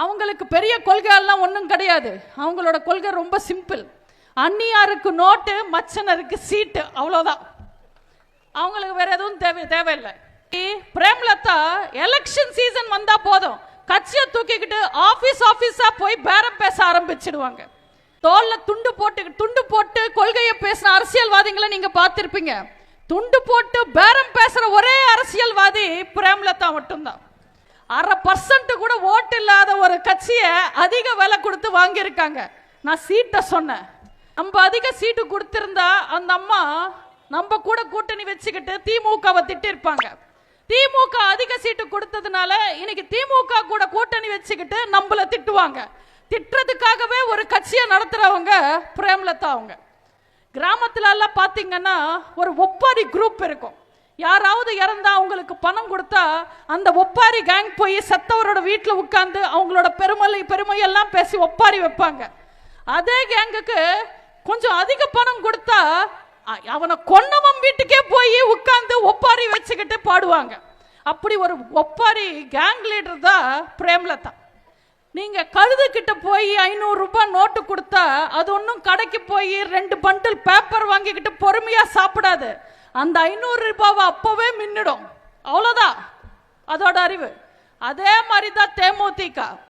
அவங்களுக்கு பெரிய கொள்கையெல்லாம் ஒன்றும் கிடையாது. அவங்களோட கொள்கை ரொம்ப சிம்பிள். அந்நியாருக்கு நோட்டு, மச்சனருக்கு சீட்டு, அவ்வளோதான். அவங்களுக்கு வேற எதுவும் தேவையில்லை. பிரேமலதா எலெக்ஷன் சீசன் வந்தா போதும், கட்சியை தூக்கிக்கிட்டு ஆபீஸா போய் பேரம் பேச ஆரம்பிச்சிடுவாங்க. தோல்ல துண்டு போட்டு கொள்கையை பேசின அரசியல்வாதிகளை நீங்க பார்த்திருப்பீங்க. துண்டு போட்டு பேரம் பேசுற ஒரே அரசியல்வாதி பிரேமலதா மட்டும்தான். 1/2% கூட ஓட்டு இல்லாத ஒரு கட்சியை அதிக விலை கொடுத்து வாங்கியிருக்காங்க. நான் சீட்டை சொன்னேன். நம்ம அதிக சீட்டு கொடுத்திருந்தா அந்த அம்மா நம்ம கூட கூட்டணி வச்சுக்கிட்டு திமுகவை திட்டிருப்பாங்க. திமுக அதிக சீட்டு கொடுத்ததுனால இன்னைக்கு திமுக கூட கூட்டணி வச்சுக்கிட்டு நம்மள திட்டுவாங்க. திட்டுறதுக்காகவே ஒரு கட்சியை நடத்துறவங்க பிரேமலதா. அவங்க கிராமத்துல எல்லாம் பாத்தீங்கன்னா ஒரு ஒப்பாரி குரூப் இருக்கும். யாராவது இறந்தா அவங்களுக்கு பணம் கொடுத்தா அந்த ஒப்பாரி கேங் போய் செத்தவரோட வீட்டில் உட்கார்ந்து அவங்களோட பெருமையெல்லாம் பேசி ஒப்பாரி வைப்பாங்க. அதே கேங்குக்கு கொஞ்சம் அதிக பணம் கொடுத்தா அவனை கொன்னவன் வீட்டுக்கே போய் உட்கார்ந்து ஒப்பாரி வச்சுக்கிட்டு பாடுவாங்க. அப்படி ஒரு ஒப்பாரி கேங் லீடர் தான் பிரேமலதா. நீங்க கழுது கிட்ட போய் 500 ரூபாய் நோட்டு கொடுத்தா அது ஒன்றும் கடைக்கு போய் 2 பண்டில் பேப்பர் வாங்கிக்கிட்டு பொறுமையா சாப்பிடாது. அந்த 500 ரூபாவை அப்பவே மின்னிடும். அவ்வளோதான் அதோட அறிவு. அதே மாதிரி தான் தேமுதிக.